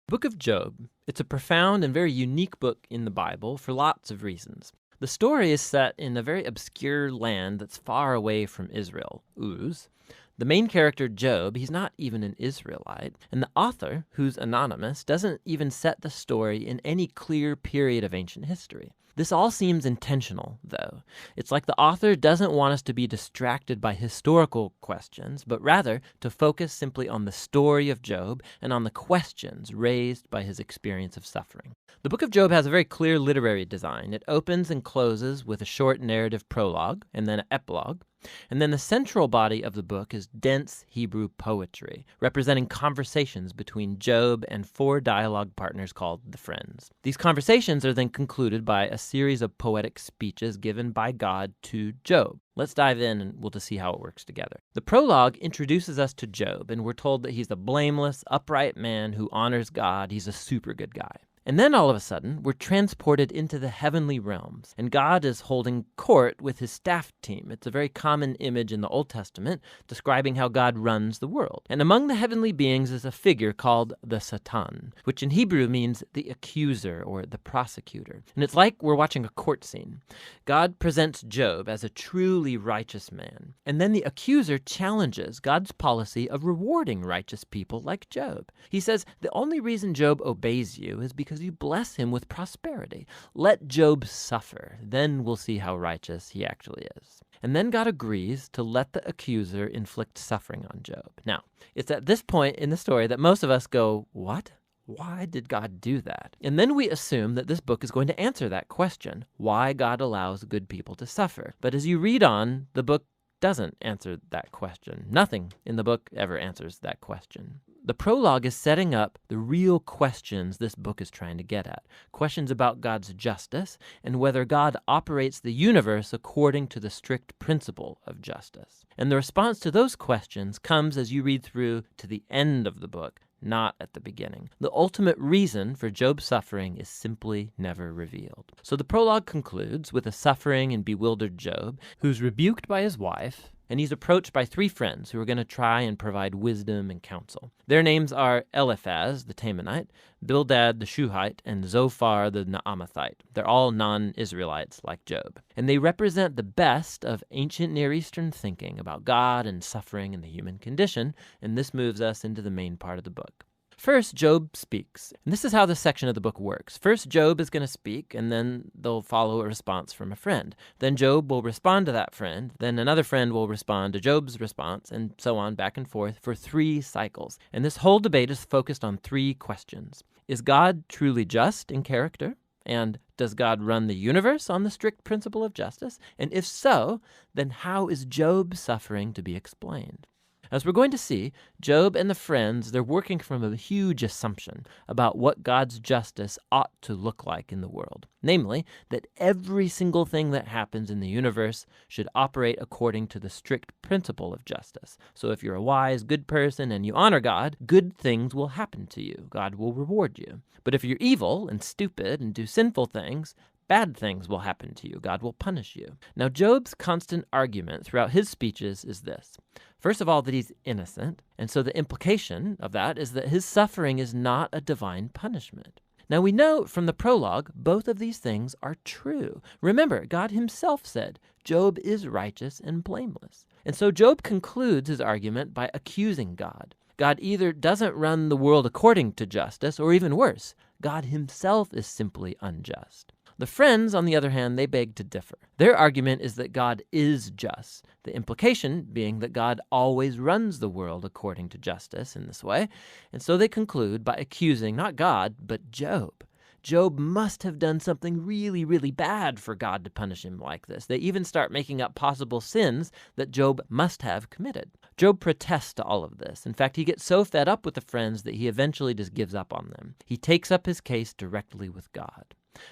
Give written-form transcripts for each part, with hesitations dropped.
Book of Job. It's a profound and very unique book in the Bible for lots of reasons. The story is set in a very obscure land that's far away from Israel, Uz. The main character, Job, he's not even an Israelite, and the author, who's anonymous, doesn't even set the story in any clear period of ancient history. This all seems intentional, though. It's like the author doesn't want us to be distracted by historical questions, but rather to focus simply on the story of Job and on the questions raised by his experience of suffering. The book of Job has a very clear literary design. It opens and closes with a short narrative prologue and then an epilogue. And then the central body of the book is dense Hebrew poetry, representing conversations between Job and four dialogue partners called the Friends. These conversations are then concluded by a series of poetic speeches given by God to Job. Let's dive in and we'll just see how it works together. The prologue introduces us to Job, and we're told that he's a blameless, upright man who honors God. He's a super good guy. And then all of a sudden, we're transported into the heavenly realms, and God is holding court with his staff team. It's a very common image in the Old Testament describing how God runs the world. And among the heavenly beings is a figure called the Satan, which in Hebrew means the accuser or the prosecutor. And it's like we're watching a court scene. God presents Job as a truly righteous man, and then the accuser challenges God's policy of rewarding righteous people like Job. He says, the only reason Job obeys you is because you bless him with prosperity. Let Job suffer, then we'll see how righteous he actually is. And then God agrees to let the accuser inflict suffering on Job. Now, it's at this point in the story that most of us go, what? Why did God do that? And then we assume that this book is going to answer that question, why God allows good people to suffer. But as you read on, the book doesn't answer that question. Nothing in the book ever answers that question. The prologue is setting up the real questions this book is trying to get at. Questions about God's justice and whether God operates the universe according to the strict principle of justice. And the response to those questions comes as you read through to the end of the book, not at the beginning. The ultimate reason for Job's suffering is simply never revealed. So the prologue concludes with a suffering and bewildered Job who's rebuked by his wife, and he's approached by three friends who are going to try and provide wisdom and counsel. Their names are Eliphaz, the Temanite, Bildad, the Shuhite, and Zophar, the Naamathite. They're all non-Israelites like Job. And they represent the best of ancient Near Eastern thinking about God and suffering and the human condition, and this moves us into the main part of the book. First, Job speaks. And this is how this section of the book works. First, Job is going to speak, and then they'll follow a response from a friend. Then Job will respond to that friend. Then another friend will respond to Job's response, and so on back and forth for 3 cycles. And this whole debate is focused on 3 questions. Is God truly just in character? And does God run the universe on the strict principle of justice? And if so, then how is Job's suffering to be explained? As we're going to see, Job and the friends, they're working from a huge assumption about what God's justice ought to look like in the world. Namely, that every single thing that happens in the universe should operate according to the strict principle of justice. So if you're a wise, good person and you honor God, good things will happen to you. God will reward you. But if you're evil and stupid and do sinful things, bad things will happen to you. God will punish you. Now, Job's constant argument throughout his speeches is this. First of all, that he's innocent, and so the implication of that is that his suffering is not a divine punishment. Now, we know from the prologue, both of these things are true. Remember, God himself said, Job is righteous and blameless. And so Job concludes his argument by accusing God. God either doesn't run the world according to justice, or even worse, God himself is simply unjust. The friends, on the other hand, they beg to differ. Their argument is that God is just, the implication being that God always runs the world according to justice in this way, and so they conclude by accusing not God, but Job. Job must have done something really, really bad for God to punish him like this. They even start making up possible sins that Job must have committed. Job protests to all of this. In fact, he gets so fed up with the friends that he eventually just gives up on them. He takes up his case directly with God.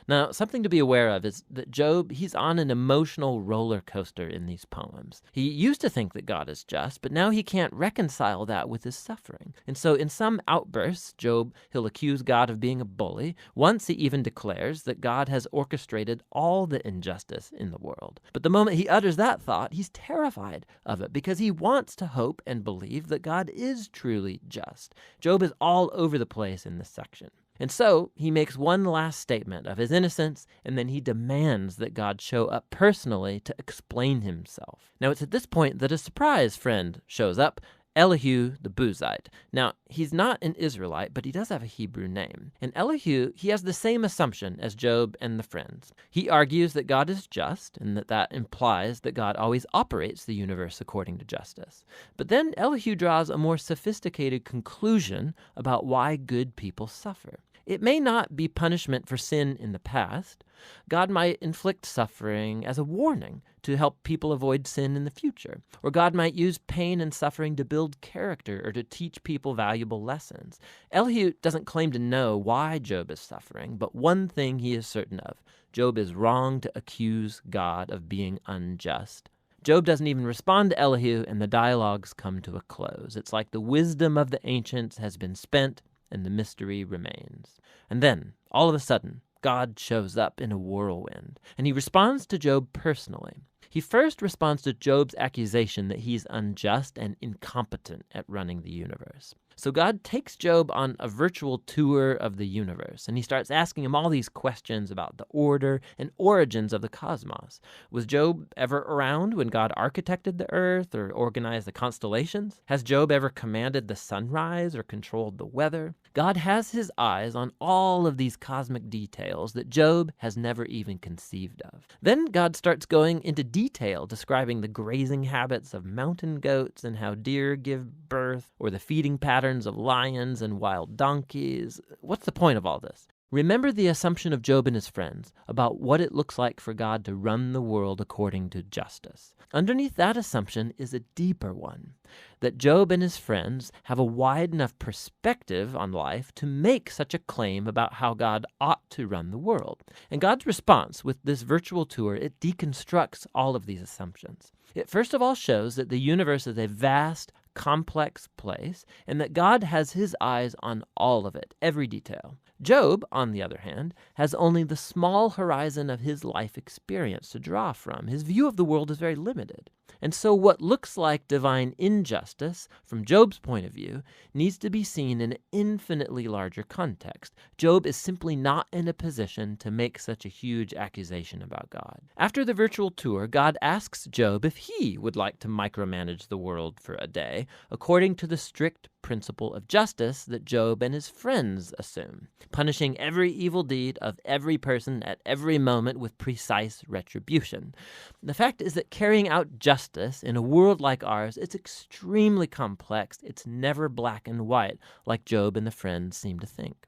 Now, something to be aware of is that Job, he's on an emotional roller coaster in these poems. He used to think that God is just, but now he can't reconcile that with his suffering. And so in some outbursts, Job, he'll accuse God of being a bully. Once he even declares that God has orchestrated all the injustice in the world. But the moment he utters that thought, he's terrified of it because he wants to hope and believe that God is truly just. Job is all over the place in this section. And so he makes one last statement of his innocence, and then he demands that God show up personally to explain himself. Now, it's at this point that a surprise friend shows up, Elihu the Buzite. Now, he's not an Israelite, but he does have a Hebrew name. And Elihu, he has the same assumption as Job and the friends. He argues that God is just, and that implies that God always operates the universe according to justice. But then Elihu draws a more sophisticated conclusion about why good people suffer. It may not be punishment for sin in the past. God might inflict suffering as a warning to help people avoid sin in the future. Or God might use pain and suffering to build character or to teach people valuable lessons. Elihu doesn't claim to know why Job is suffering, but one thing he is certain of: Job is wrong to accuse God of being unjust. Job doesn't even respond to Elihu, and the dialogues come to a close. It's like the wisdom of the ancients has been spent, and the mystery remains. And then, all of a sudden, God shows up in a whirlwind, and he responds to Job personally. He first responds to Job's accusation that he's unjust and incompetent at running the universe. So God takes Job on a virtual tour of the universe, and he starts asking him all these questions about the order and origins of the cosmos. Was Job ever around when God architected the earth or organized the constellations? Has Job ever commanded the sunrise or controlled the weather? God has his eyes on all of these cosmic details that Job has never even conceived of. Then God starts going into detail describing the grazing habits of mountain goats and how deer give birth, or the feeding patterns of lions and wild donkeys. What's the point of all this? Remember the assumption of Job and his friends about what it looks like for God to run the world according to justice. Underneath that assumption is a deeper one, that Job and his friends have a wide enough perspective on life to make such a claim about how God ought to run the world. And God's response with this virtual tour, it deconstructs all of these assumptions. It first of all shows that the universe is a vast, complex place, and that God has his eyes on all of it, every detail. Job, on the other hand, has only the small horizon of his life experience to draw from. His view of the world is very limited. And so what looks like divine injustice, from Job's point of view, needs to be seen in an infinitely larger context. Job is simply not in a position to make such a huge accusation about God. After the virtual tour, God asks Job if he would like to micromanage the world for a day, according to the strict principle of justice that Job and his friends assume, punishing every evil deed of every person at every moment with precise retribution. The fact is that carrying out justice in a world like ours, it's extremely complex. It's never black and white, like Job and the friends seem to think.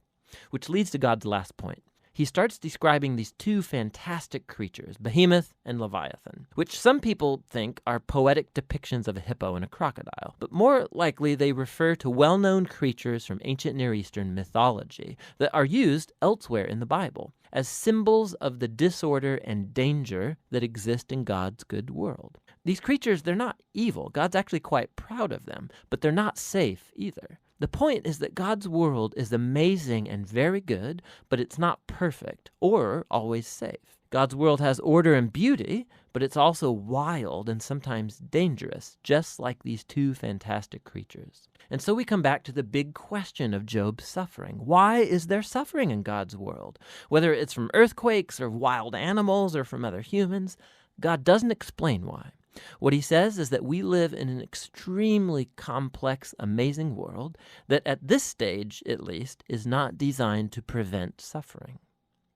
Which leads to God's last point. He starts describing these two fantastic creatures, Behemoth and Leviathan, which some people think are poetic depictions of a hippo and a crocodile. But more likely, they refer to well-known creatures from ancient Near Eastern mythology that are used elsewhere in the Bible as symbols of the disorder and danger that exist in God's good world. These creatures, they're not evil. God's actually quite proud of them, but they're not safe either. The point is that God's world is amazing and very good, but it's not perfect or always safe. God's world has order and beauty, but it's also wild and sometimes dangerous, just like these two fantastic creatures. And so we come back to the big question of Job's suffering. Why is there suffering in God's world? Whether it's from earthquakes or wild animals or from other humans, God doesn't explain why. What he says is that we live in an extremely complex, amazing world that at this stage, at least, is not designed to prevent suffering.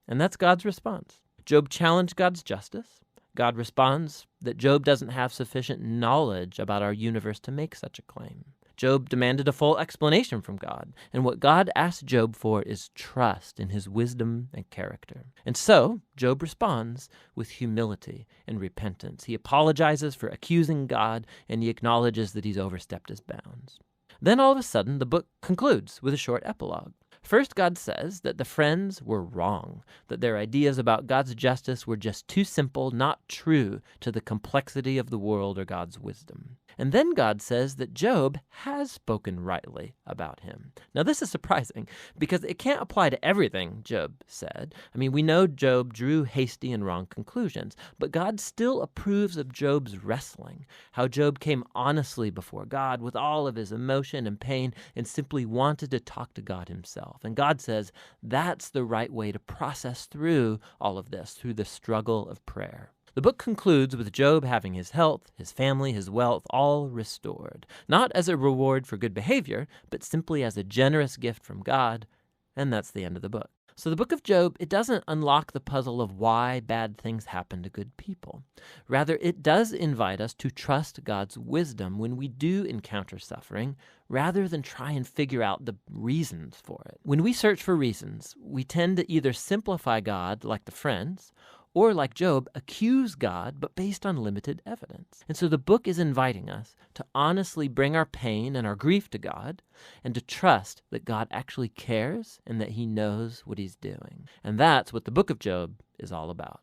And that's God's response. Job challenged God's justice. God responds that Job doesn't have sufficient knowledge about our universe to make such a claim. Job demanded a full explanation from God, and what God asked Job for is trust in his wisdom and character. And so, Job responds with humility and repentance. He apologizes for accusing God, and he acknowledges that he's overstepped his bounds. Then all of a sudden, the book concludes with a short epilogue. First, God says that the friends were wrong, that their ideas about God's justice were just too simple, not true to the complexity of the world or God's wisdom. And then God says that Job has spoken rightly about him. Now, this is surprising because it can't apply to everything Job said. I mean, we know Job drew hasty and wrong conclusions, but God still approves of Job's wrestling, how Job came honestly before God with all of his emotion and pain and simply wanted to talk to God himself. And God says that's the right way to process through all of this, through the struggle of prayer. The book concludes with Job having his health, his family, his wealth all restored, not as a reward for good behavior, but simply as a generous gift from God, and that's the end of the book. So the book of Job, it doesn't unlock the puzzle of why bad things happen to good people. Rather, it does invite us to trust God's wisdom when we do encounter suffering, rather than try and figure out the reasons for it. When we search for reasons, we tend to either simplify God like the friends, or like Job, accuse God, but based on limited evidence. And so the book is inviting us to honestly bring our pain and our grief to God and to trust that God actually cares and that he knows what he's doing. And that's what the book of Job is all about.